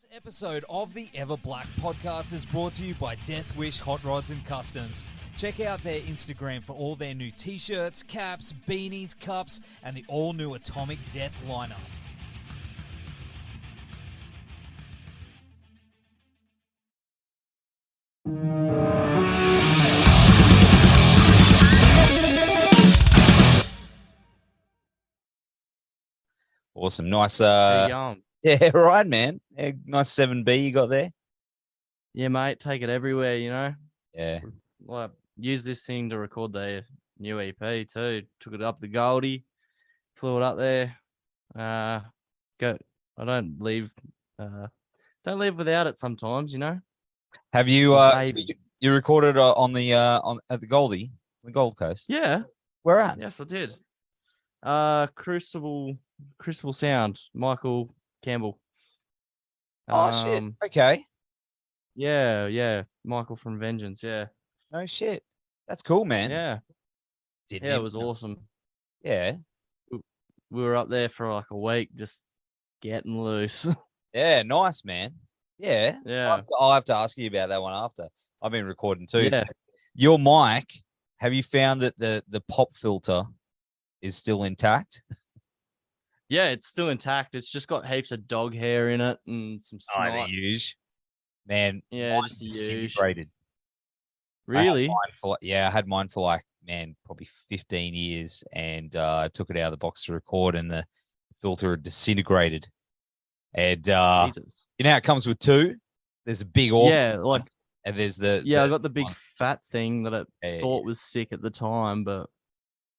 This episode of the Everblack Podcast is brought to you by Deathwish, Hotrods and Kustoms. Check out their Instagram for all their new t-shirts, caps, beanies, cups, and the all-new Atomic Death lineup. Awesome. Nice. How you going? Yeah, right, man. Yeah, nice 7B you got there. Yeah, mate, take it everywhere, Yeah. Well, I used this thing to record the new EP too. Took it up the Goldie, flew it up there. I don't leave without it sometimes, Have you Oh, so baby. you recorded on the at the Goldie, the Gold Coast? Yeah, Where at? yes, I did. Crucible Sound, Micheal Campbell. Oh shit. Okay. Yeah, Michael from Vengeance, yeah. No shit. That's cool, man. Yeah. Didn't Yeah, it even was know. awesome. Yeah. We were up there for like a week just getting loose. Yeah, nice, man. Yeah. Yeah. I'll have to ask you about that one after. I've been recording too. Yeah. Your mic, have you found that the pop filter is still intact? Yeah, it's still intact. It's just got heaps of dog hair in it and some Oh, snot. the huge. Man, Yeah, mine just the huge. disintegrated. Really? I had mine for like, man, probably 15 years, and I took it out of the box to record, and the filter had disintegrated. And Jesus. you know how it comes with two? There's a big organ, Yeah, like and there's the I got the big one. fat thing that I thought was sick at the time, but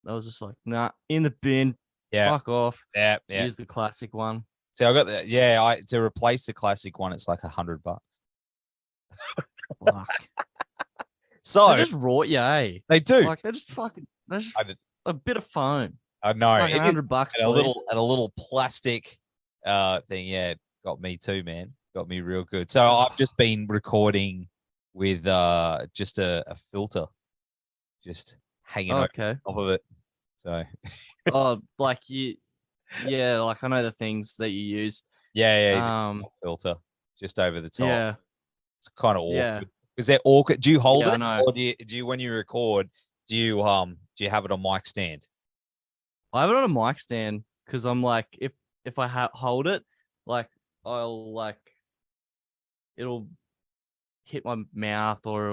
I was just like, nah, in the bin. Yeah, Fuck off. yeah. Use the classic one. So I got the to replace the classic one, it's like $100. Fuck. So They just rot you, eh? they do. Like they're just a bit of foam. I know. Like It is- $100, and please. a little plastic thing. Yeah, it got me too, man. Got me real good. So I've just been recording with just a filter, just hanging over Okay. top of it. So Oh, like like I know the things that you use. yeah, just a filter just over the top. Yeah. It's kind of Yeah. awkward. Is that awkward? Do you hold Yeah, I it, know. or do you when you record? Do you have it on mic stand? I have it on a mic stand because I'm like, if I hold it, like it'll hit my mouth or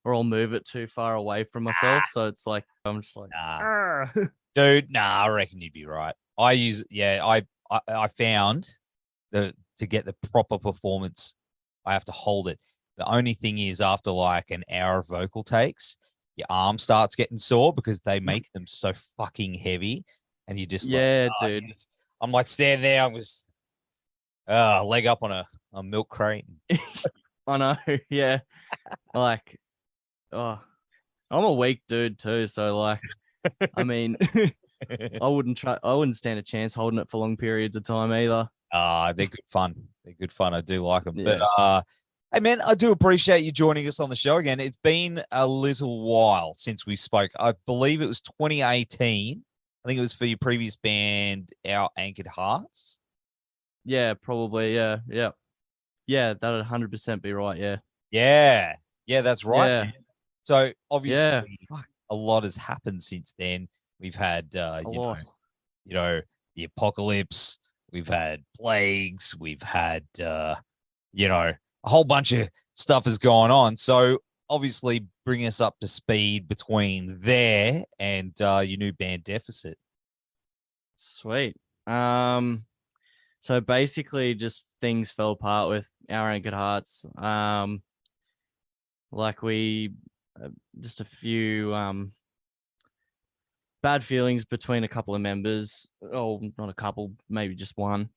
I'll move it too far away from myself. So it's like I'm just like, Nah. Dude, I reckon you'd be right. I found to get the proper performance, I have to hold it. The only thing is, after like an hour of vocal takes, your arm starts getting sore because they make them so fucking heavy, and you just yeah, dude. I'm like standing there, I'm just leg up on a milk crate. I know, yeah. Like, oh, I'm a weak dude too, so like, I mean, I wouldn't stand a chance holding it for long periods of time either. They're good fun. They're good fun. I do like them. Yeah. But hey man, I do appreciate you joining us on the show again. It's been a little while since we spoke. I believe it was 2018. I think it was for your previous band, Our Anchored Hearts. Yeah, probably. Yeah. Yeah, that'd 100% be right. Yeah. Yeah, that's right. Yeah. Man. So obviously, Yeah. Fuck. a lot has happened since then. We've had A lot. the apocalypse. We've had plagues. We've had a whole bunch of stuff has gone on. So obviously, bring us up to speed between there and your new band Deficit. Sweet. So basically just things fell apart with Our Anchored Hearts. Like we just a few bad feelings between a couple of members. Oh, not a couple, maybe just one.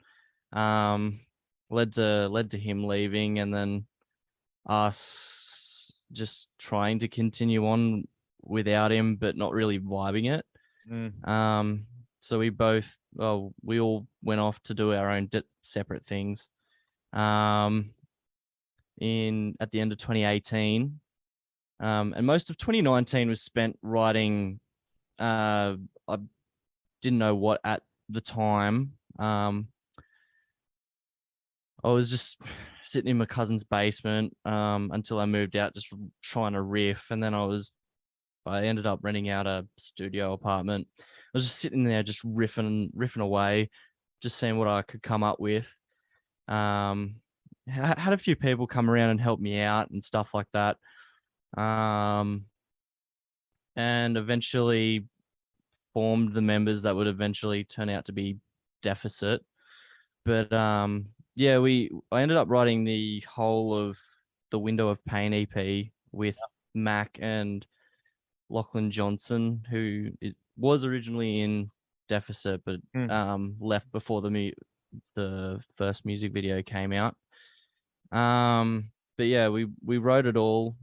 Led to him leaving and then us just trying to continue on without him but not really vibing it. So we all went off to do our own separate things. At the end of 2018, and most of 2019 was spent writing. I didn't know what at the time. I was just sitting in my cousin's basement until I moved out, just trying to riff, and then I ended up renting out a studio apartment. I was just sitting there, just riffing away, just seeing what I could come up with. Had a few people come around and help me out and stuff like that. And eventually formed the members that would eventually turn out to be Deficit. But yeah, I ended up writing the whole of the Window of Pain EP with Mac and Lachlan Johnson, who it was originally in Deficit, but left before the first music video came out. But yeah, we wrote it all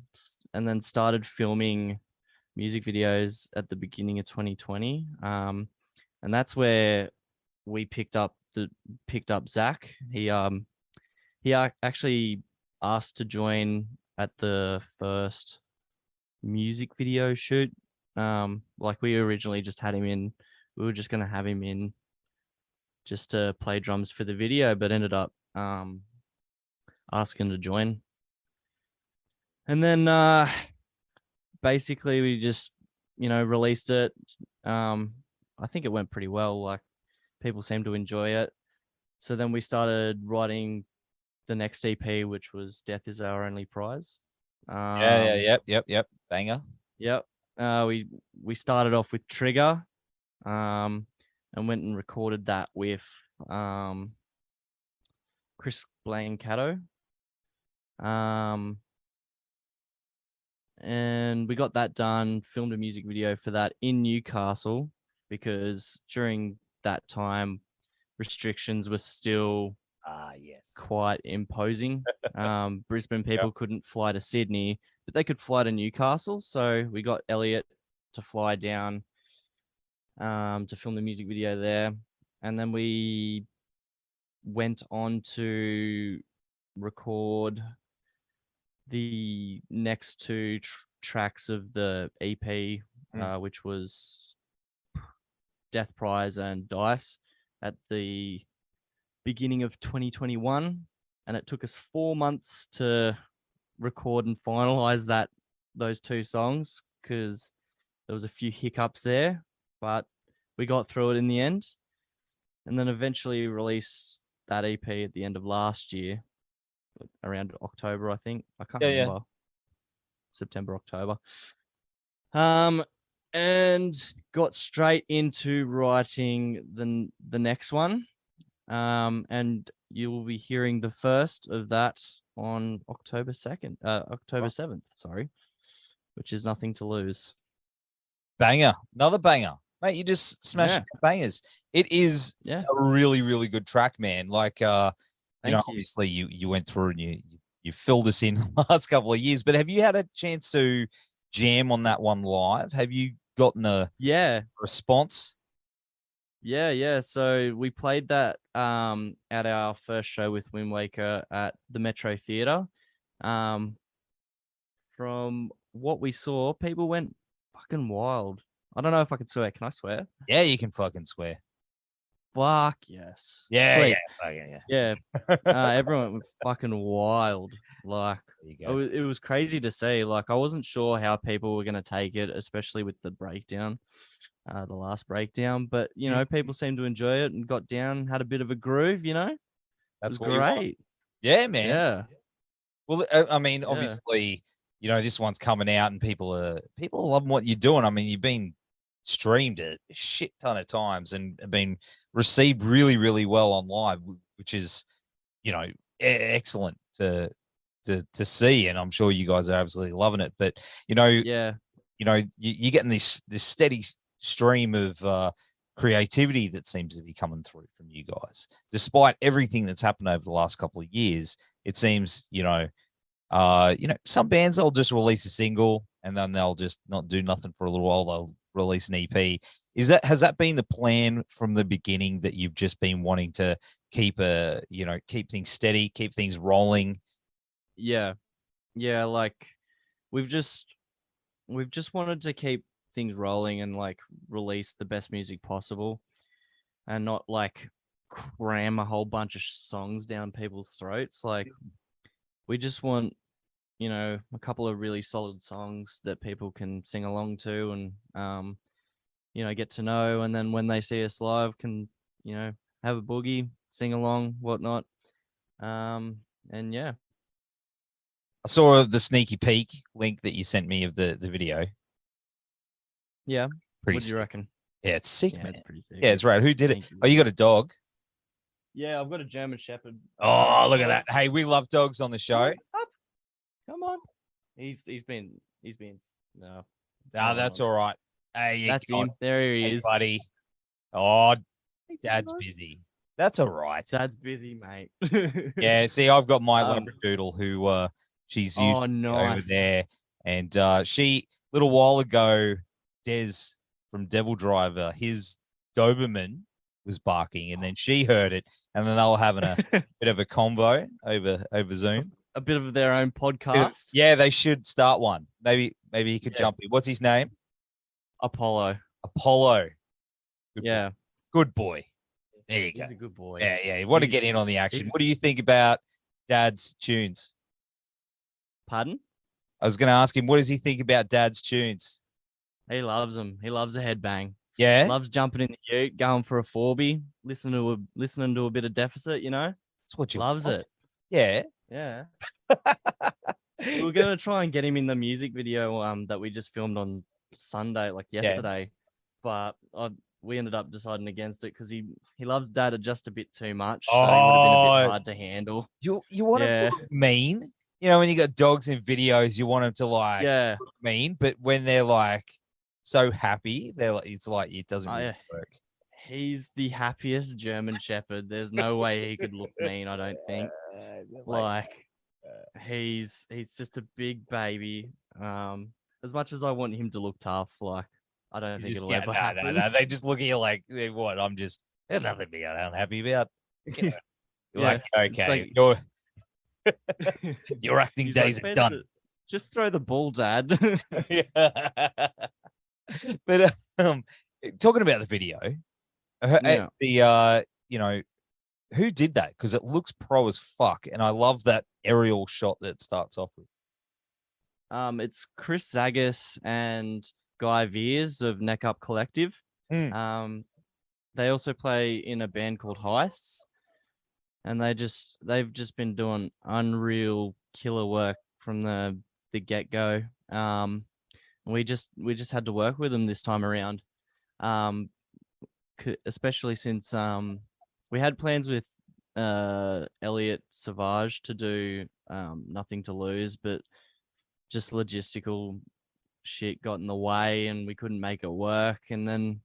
and then started filming music videos at the beginning of 2020. And that's where we picked up Zach. He actually asked to join at the first music video shoot. Like we originally just had him in. We were just gonna have him in just to play drums for the video, but ended up asking to join. And then basically we just released it. I think it went pretty well. Like people seemed to enjoy it. So then we started writing the next EP, which was Death Is Our Only Prize. Yep. Banger. Yep. We started off with Trigger, and went and recorded that with Chris Blancato. And we got that done, filmed a music video for that in Newcastle, because during that time restrictions were still quite imposing. Brisbane people couldn't fly to Sydney, but they could fly to Newcastle. So we got Elliot to fly down to film the music video there. And then we went on to record the next two tracks of the EP, which was Death Prize and Dice, at the beginning of 2021. And it took us 4 months to record and finalize those two songs, because there was a few hiccups there, but we got through it in the end. And then eventually released that EP at the end of last year, around October, I think. I can't remember. September, October. And got straight into writing the next one. And you will be hearing the first of that on October 7th, sorry, which is Nothing to Lose. Banger. Another banger. Mate, you just smashed bangers. It is a really, really good track, man. Like, obviously you went through and you filled us in the last couple of years, but have you had a chance to jam on that one live? Have you gotten a response? Yeah. So we played that at our first show with Wind Waker at the Metro Theatre. From what we saw, people went fucking wild. I don't know if I can swear. Can I swear? Yeah, you can fucking swear. Fuck yes. Yeah. Everyone went fucking wild. Like, it was crazy to see. Like, I wasn't sure how people were going to take it, especially with the breakdown, the last breakdown. But, people seemed to enjoy it and got down, had a bit of a groove, That's great. Yeah, man. Yeah. Well, I mean, obviously, this one's coming out and people are loving what you're doing. I mean, you've been streamed a shit ton of times and been received really, really well on live, which is, excellent to see. And I'm sure you guys are absolutely loving it. But, you're getting this steady stream of creativity that seems to be coming through from you guys, despite everything that's happened over the last couple of years. It seems, some bands, they'll just release a single and then they'll just not do nothing for a little while. They'll release an EP. Has that been the plan from the beginning, that you've just been wanting to keep things steady, keep things rolling? Yeah. Like we've just wanted to keep things rolling and like release the best music possible, and not like cram a whole bunch of songs down people's throats. Like, we just want, a couple of really solid songs that people can sing along to and, get to know. And then when they see us live, can, have a boogie, sing along, whatnot. And yeah. I saw the sneaky peek link that you sent me of the video. Yeah. Pretty What do you sick. reckon? Yeah, it's sick, Yeah, man. it's pretty sick. Yeah, it's right. Who did it? Thank you. Oh, you got a dog. Yeah, I've got a German Shepherd. Oh, look at that. Hey, we love dogs on the show. Come on. He's been no. No, that's all right. Hey, That's him. There he hey, is. buddy. Oh, Dad's busy. That's all right. Dad's busy, mate. Yeah, see, I've got my Labradoodle who she's used over nice. there. And she, a little while ago, Des from Devil Driver, his Doberman was barking, and then she heard it, and then they were having a bit of a convo over Zoom. A bit of their own podcast. Yeah, they should start one. Maybe he could jump in. What's his name? Apollo. Good Good boy. There you go. He's a good boy. Yeah. You want to get in on the action. What do you think about Dad's tunes? Pardon? I was going to ask him, what does he think about Dad's tunes? He loves them. He loves a headbang. Yeah. Loves jumping in the ute, going for a 4B, listening to a bit of Deficit, That's what you loves want. it. Yeah. Yeah. We were gonna try and get him in the music video that we just filmed on Sunday, like yesterday, but we ended up deciding against it because he loves Dad just a bit too much. So he would have been a bit hard to handle. You want him to look mean? When you got dogs in videos, you want him to look mean, but when they're like so happy, it's like it doesn't really work. He's the happiest German Shepherd. There's no way he could look mean, I don't think. He's just a big baby. As much as I want him to look tough, I don't think it'll ever happen. No. They just look at you like, what? There's nothing to be unhappy about. You're like, okay, your acting days are done. Just throw the ball, Dad. But talking about the video, who did that? Because it looks pro as fuck, and I love that aerial shot that starts off with. It's Chris Zagas and Guy Veers of Neck Up Collective. They also play in a band called Heists, and they've just been doing unreal killer work from the get go. We just had to work with them this time around, especially since we had plans with Elliot Savage to do Nothing to Lose, but just logistical shit got in the way and we couldn't make it work. And then,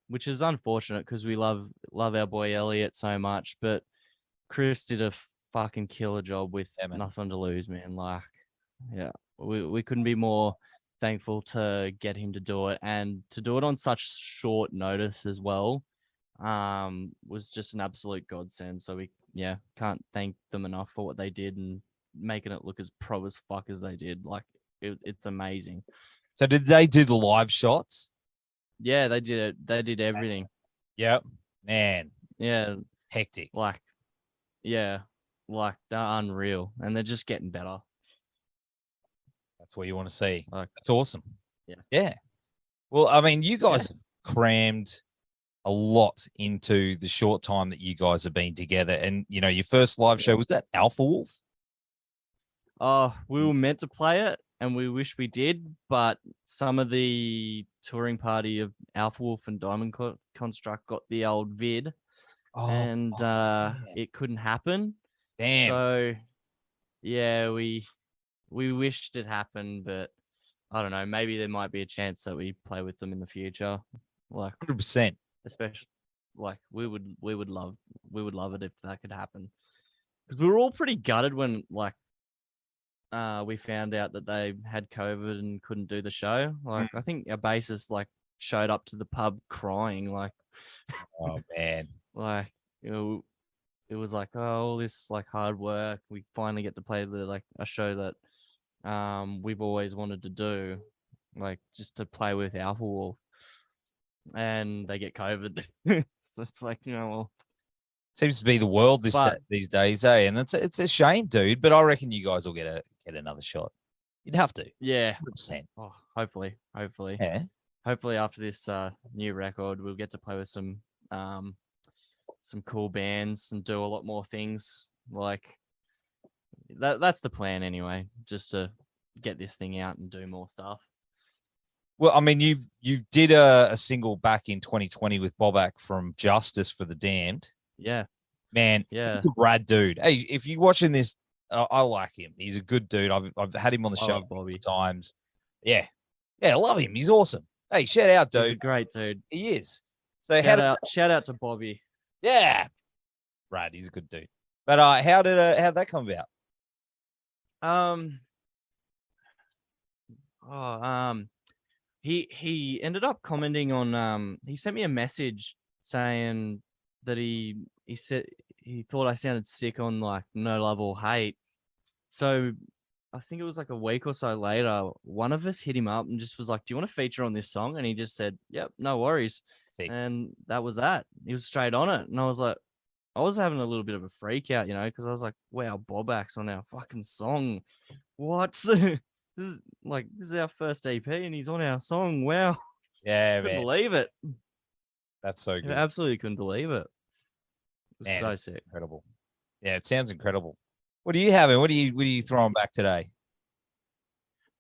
which is unfortunate because we love our boy Elliot so much, but Chris did a fucking killer job with Nothing to Lose, man. We couldn't be more thankful to get him to do it, and to do it on such short notice as well was just an absolute godsend. So we can't thank them enough for what they did and making it look as pro as fuck as they did. It's amazing. So did they do the live shots? Yeah, they did it. They did everything. Yep. Man. Yeah. Hectic. They're unreal, and they're just getting better. That's what you want to see. That's awesome. Yeah. Well, I mean, you guys have crammed a lot into the short time that you guys have been together. And, your first live show, was that Alpha Wolf? We were meant to play it, and we wish we did, but some of the touring party of Alpha Wolf and Diamond Construct got the old vid, and it couldn't happen. Damn. So, we wished it happened, but I don't know. Maybe there might be a chance that we play with them in the future. 100%. Especially, we would love it if that could happen. Because we were all pretty gutted when we found out that they had COVID and couldn't do the show. I think our bassist showed up to the pub crying. Oh man. It was all this hard work. We finally get to play a show that we've always wanted to do, just to play with Alpha Wolf, and they get COVID. So it's like, well, seems to be the world But- these days, eh? And it's a shame, dude. But I reckon you guys will get another shot. You'd have to, yeah. 100%. Oh, hopefully. Yeah. Hopefully after this new record, we'll get to play with some cool bands and do a lot more things. Like that's the plan anyway, just to get this thing out and do more stuff. Well, I mean, you did a single back in 2020 with Bobak from Justice for the Damned. Yeah. Man, Yeah. he's a rad dude. Hey, if you're watching this, I like him. He's a good dude. I've had him on the I show love a Bobby. couple of times. Yeah. I love him. He's awesome. Hey, shout out, dude. He's a great dude. He is. So Shout out to Bobby. yeah, Brad, he's a good dude. But how'd that come about? He ended up commenting on he sent me a message saying that he said he thought I sounded sick on like No Love or Hate. So I think it was like a week or so later, one of us hit him up and just was like, "Do you want to feature on this song?" And he just said, "Yep, no worries." Sick. And that was that. He was straight on it. And I was like, I was having a little bit of a freak out, because I was like, wow, Bobak's on our fucking song. What? This is our first EP and he's on our song. Wow. Yeah, Couldn't man. believe it. That's so I good. absolutely couldn't believe it. It was Man, so it's sick. incredible. Yeah, it sounds incredible. What are you having? What are you throwing back today?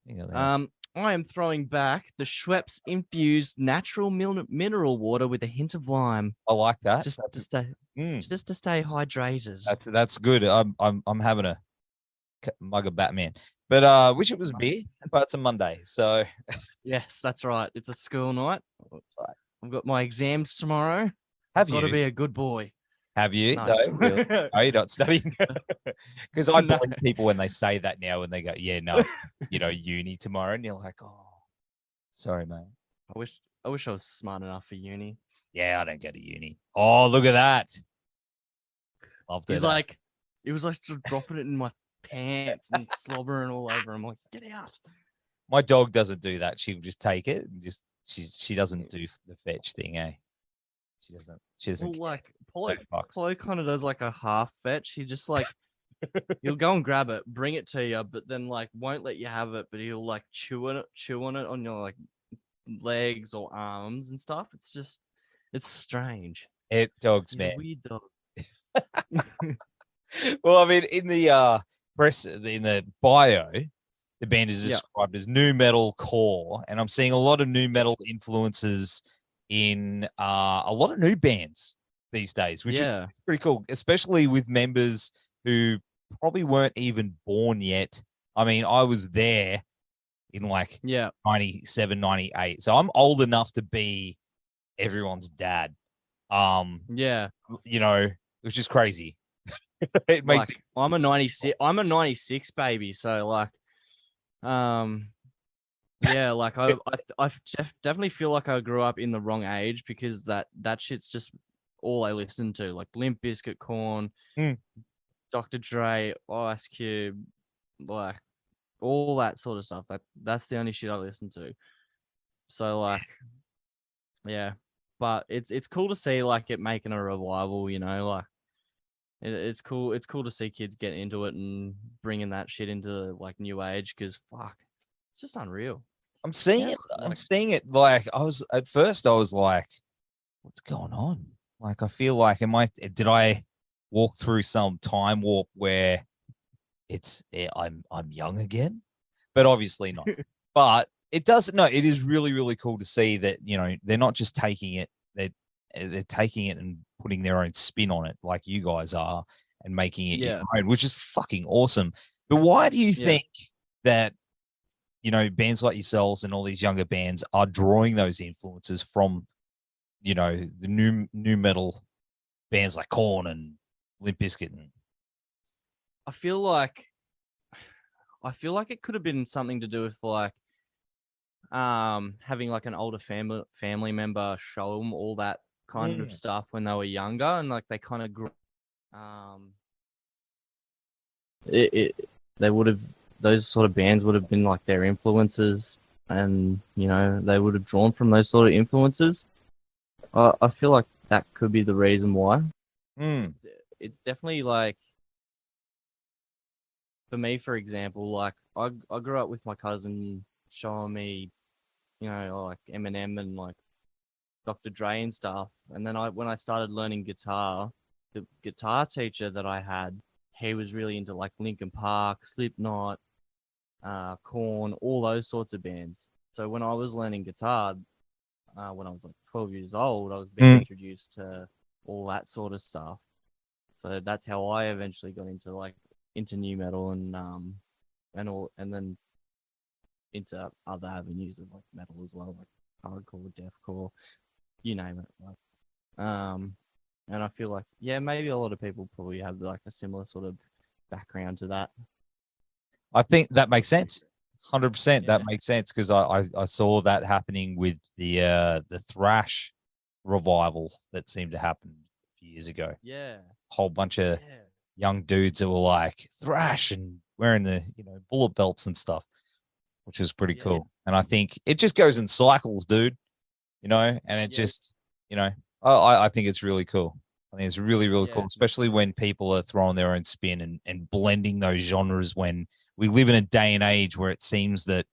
I am throwing back the Schweppes infused natural mineral water with a hint of lime. I like that. Just to stay hydrated. That's good. I'm having a mug of Batman, but wish it was beer, but it's a Monday, so Yes, that's right. It's a school night. I've got my exams tomorrow. have Got to you? be a good boy. Have you? No. No, really? No, you're not studying. Because I believe people when they say that now, when they go, "Yeah, no, uni tomorrow," and you're like, "Oh, sorry, mate." I wish I was smart enough for uni. Yeah, I don't go to uni. Oh, look at that. Loved it. He was like just dropping it in my pants and slobbering all over. I'm like, get out. My dog doesn't do that. She'll just take it and she doesn't do the fetch thing, eh? She doesn't. Well, care. Polo kind of does like a half fetch. He just he'll go and grab it, bring it to you, but then won't let you have it. But he'll chew on it on your legs or arms and stuff. It's strange. Dogs, He's man. a weird dog. Well, I mean, in the in the bio, the band is described as new metal core, and I'm seeing a lot of new metal influences in a lot of new bands these days, which is pretty cool, especially with members who probably weren't even born yet. I mean, I was there in 97, 98, so I'm old enough to be everyone's dad. Which is crazy. It makes I'm a 96 baby, so I definitely feel like I grew up in the wrong age because that shit's just all I listen to, like Limp Bizkit, Korn, Dr. Dre, Ice Cube, all that sort of stuff. That's the only shit I listen to. So but it's cool to see it making a revival, it's cool. It's cool to see kids get into it and bringing that shit into new age because it's just unreal. I'm seeing it. I'm seeing it. I was like, what's going on? I feel like, did I walk through some time warp where I'm young again? But obviously not. But it is really, really cool to see that, they're not just taking it, they're taking it and putting their own spin on it like you guys are and making it your own, which is fucking awesome. But why do you think that, bands like yourselves and all these younger bands are drawing those influences from, the new metal bands like Korn and Limp Bizkit? I feel like it could have been something to do with having an older family member show them all that kind of stuff when they were younger, and they kind of grew. They would have, those sort of bands would have been their influences, and they would have drawn from those sort of influences. I feel like that could be the reason why. Mm. It's definitely like, for me, for example, like I grew up with my cousin showing me, like Eminem and like Dr. Dre and stuff. And then when I started learning guitar, the guitar teacher that I had, he was really into like Linkin Park, Slipknot, Korn, all those sorts of bands. So when I was learning guitar, when I was like 12 years old, I was being introduced to all that sort of stuff. So that's how I eventually got into new metal and then into other avenues of like metal as well, like hardcore, deathcore, you name it. And I feel like, yeah, maybe a lot of people probably have like a similar sort of background to that. I think that makes sense. 100%. Yeah. That makes sense because I saw that happening with the thrash revival that seemed to happen a few years ago. Yeah. A whole bunch of Yeah. young dudes that were like thrash and wearing the bullet belts and stuff, which is pretty cool. And I think it just goes in cycles, dude. And it just I think it's really cool. I think it's really, really cool, especially when people are throwing their own spin and blending those genres when we live in a day and age where it seems that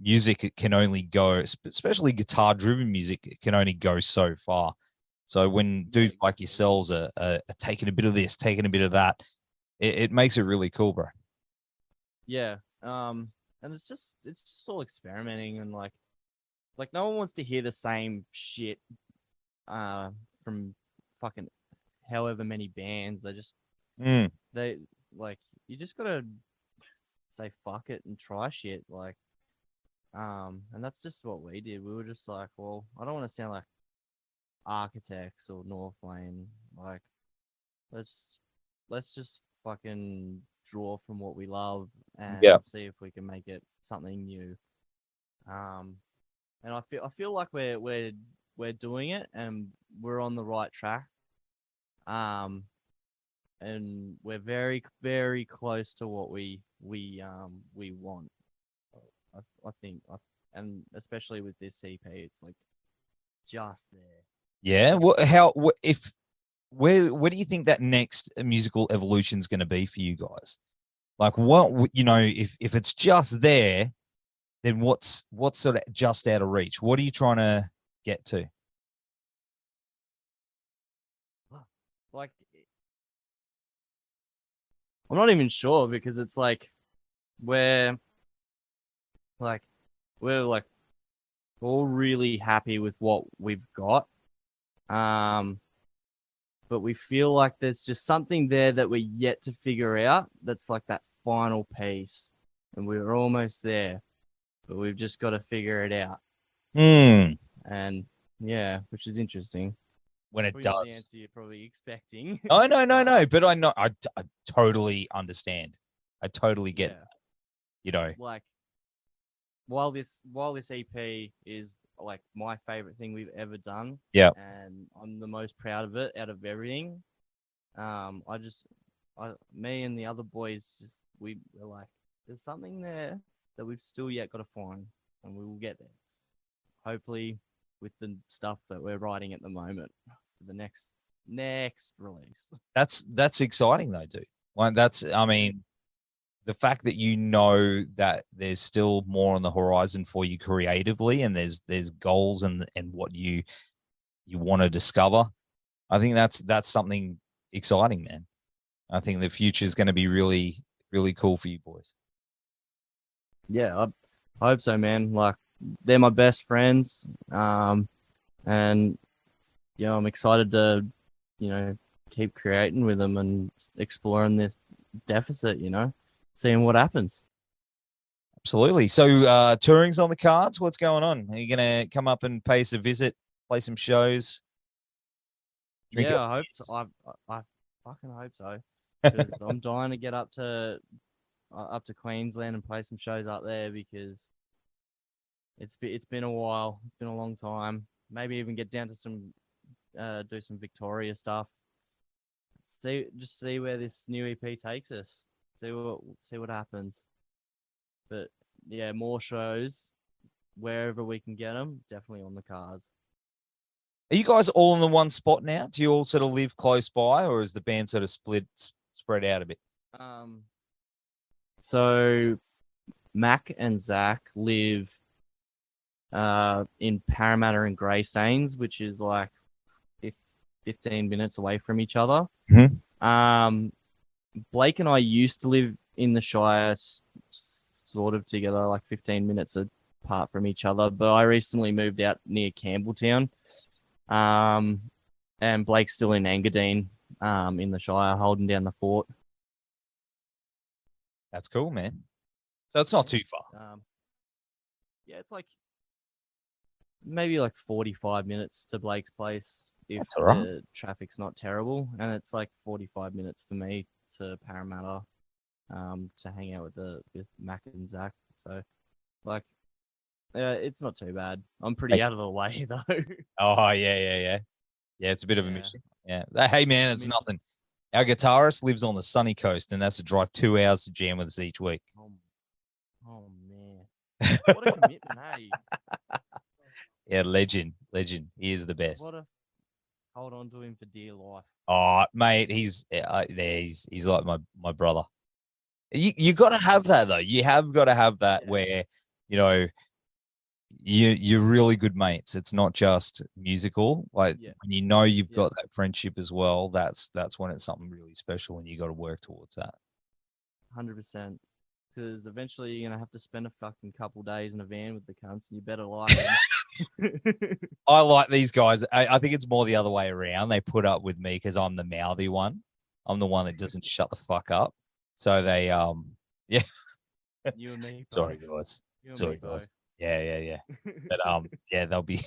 music can only go, especially guitar-driven music, it can only go so far. So when dudes like yourselves are taking a bit of this, taking a bit of that, it makes it really cool, bro. Yeah. And it's just all experimenting and like no one wants to hear the same shit from fucking however many bands. They like, you just gotta say fuck it and try shit. Like, and that's just what we did. We were just like, well, I don't want to sound like Architects or Northlane. Like, let's just fucking draw from what we love and see if we can make it something new. And I feel like we're doing it and we're on the right track. And we're very, very close to what we want. I think, and especially with this EP, it's like just there. Yeah. Where do you think that next musical evolution is going to be for you guys? Like, if it's just there, then what's sort of just out of reach? What are you trying to get to? Like, I'm not even sure because it's like we're all really happy with what we've got. But we feel like there's just something there that we're yet to figure out. That's like that final piece, and we're almost there, but we've just got to figure it out. And yeah, which is interesting. When it probably does, not the answer you're probably expecting. Oh, no. But I totally understand. I totally get that. Like, while this EP is like my favorite thing we've ever done, and I'm the most proud of it out of everything. Me and the other boys we're like, there's something there that we've still yet got to find, and we will get there. Hopefully, with the stuff that we're writing at the moment for the next release. That's exciting though, dude. Like the fact that that there's still more on the horizon for you creatively, and there's goals and what you want to discover. I think that's something exciting, man. I think the future is going to be really, really cool for you boys. Yeah, I hope so, man. Like, they're my best friends, and I'm excited to, keep creating with them and exploring this deficit. Seeing what happens. Absolutely. So, touring's on the cards. What's going on? Are you going to come up and pay us a visit, play some shows? I hope so. I fucking hope so. Because I'm dying to get up to Queensland and play some shows up there, because it's been a while. It's been a long time. Maybe even get down to do some Victoria stuff. See where this new EP takes us. See what happens. But yeah, more shows wherever we can get them, definitely on the cards. Are you guys all in the one spot now? Do you all sort of live close by, or is the band sort of spread out a bit? So Mac and Zach live in Parramatta and Greystanes, which is like 15 minutes away from each other. Mhm. Blake and I used to live in the Shire, sort of together, like 15 minutes apart from each other. But I recently moved out near Campbelltown, and Blake's still in Engadine, in the Shire, holding down the fort. That's cool, man. So it's not too far. Yeah, it's like maybe like 45 minutes to Blake's place if That's all right. the traffic's not terrible, and it's like 45 minutes for me to Parramatta, to hang out with Mac and Zach. So, like, it's not too bad. I'm pretty out of the way though. Oh yeah. Yeah, it's a bit of a Yeah. mission. Yeah. Hey man, it's nothing. Our guitarist lives on the sunny coast and has to drive 2 hours to jam with us each week. Oh man, what a commitment, hey! Yeah, legend. He is the best. Hold on to him for dear life. Oh, mate, he's like my brother. You got to have that though. You have got to have that where, you know, you're really good mates. It's not just musical. Like when you know you've got that friendship as well. That's when it's something really special, and you got to work towards that. 100%. Because eventually you're gonna have to spend a fucking couple days in a van with the cunts, and you better like them. I like these guys. I think it's more the other way around. They put up with me because I'm the mouthy one. I'm the one that doesn't shut the fuck up. So they yeah. You and me. Sorry guys. Sorry both. guys. Yeah. But yeah, they'll be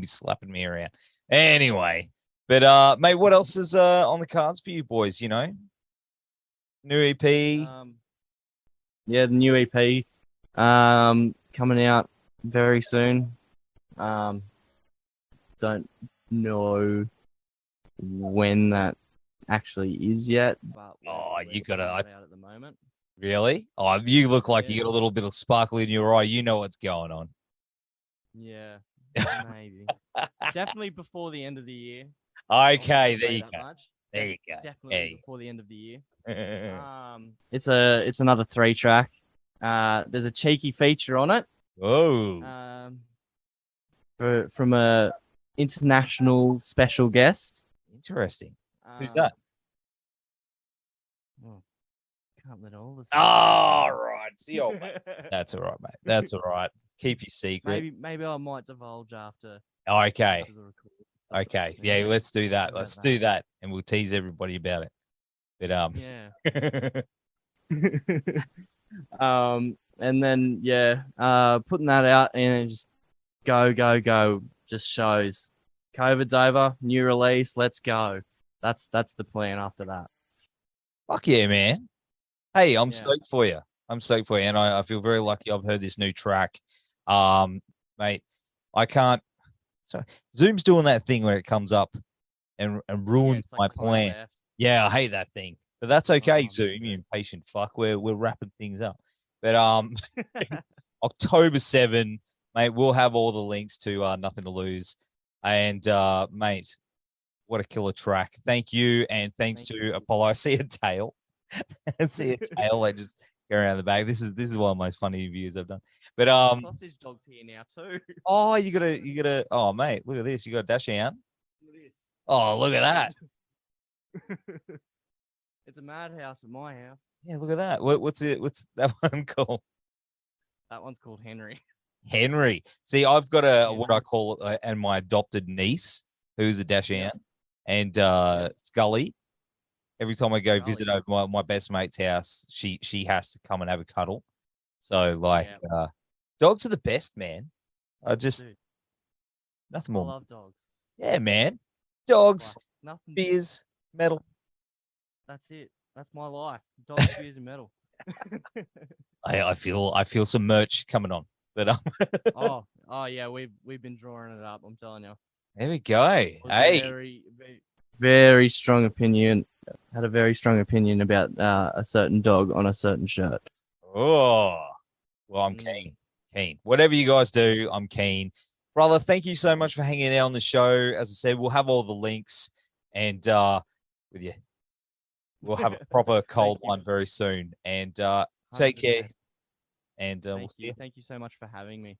slapping me around. Anyway, but mate, what else is on the cards for you boys? You know, new EP. Yeah, the new EP, coming out very soon. Don't know when that actually is yet. But You gotta out at the moment. Really? Oh, you look like you got a little bit of sparkle in your eye. You know what's going on. Yeah, maybe. Definitely before the end of the year. Okay, there you go. There you go. Definitely before the end of the year. It's another 3-track. There's a cheeky feature on it. Whoa. From a international special guest. Interesting. Who's that? Can't let all this. Right. That's all right, mate. That's all right. Keep your secret. Maybe I might divulge after. Okay. After the record. Okay. Yeah, let's do that. Let's do that, and we'll tease everybody about it. But and then putting that out and just go. Just shows. COVID's over. New release. Let's go. That's the plan after that. Fuck yeah, man. Hey, I'm stoked for you. And I feel very lucky. I've heard this new track. Mate, I can't. Sorry, Zoom's doing that thing where it comes up and ruins my plan. Left. Yeah, I hate that thing. But that's okay, Zoom, you impatient fuck. We're wrapping things up. But October 7, mate, we'll have all the links to Nothing to Lose. And mate, what a killer track. Thank you, and thanks to Apollo. I see a tail. I see a tail like just go around the back. This is one of my funny reviews I've done. But sausage dog's here now too. Oh, you gotta oh mate, look at this. You got a dash down. Look at this. Oh, look at that. It's a madhouse at my house. Yeah, look at that. What's that one called? That one's called Henry. Henry. See, I've got what I call and my adopted niece, who's a Dashan, and Scully. Every time I go visit over my best mate's house, she has to come and have a cuddle. So dogs are the best, man. Nothing more. I love dogs. Yeah, man. Dogs, beers, metal. That's it. That's my life. Dogs, beers, and metal. I feel some merch coming on. But oh yeah, we've been drawing it up. I'm telling you. There we go. Hey, very, very strong opinion. Had a very strong opinion about a certain dog on a certain shirt. Oh, well, I'm keen. Whatever you guys do, I'm keen. brother, thank you so much for hanging out on the show. As I said, we'll have all the links and with you. We'll have a proper cold you. one very soon. And take care. 100%. And we'll Thank see you. you. Thank you so much for having me.